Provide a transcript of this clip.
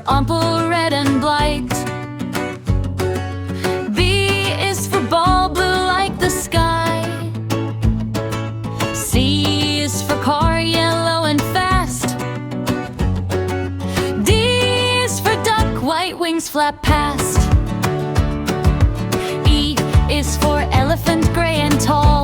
for ample, red and blight. B is for ball, blue like the sky. C is for car, yellow and fast. D is for duck, white wings flap past. E is for elephant, gray and tall.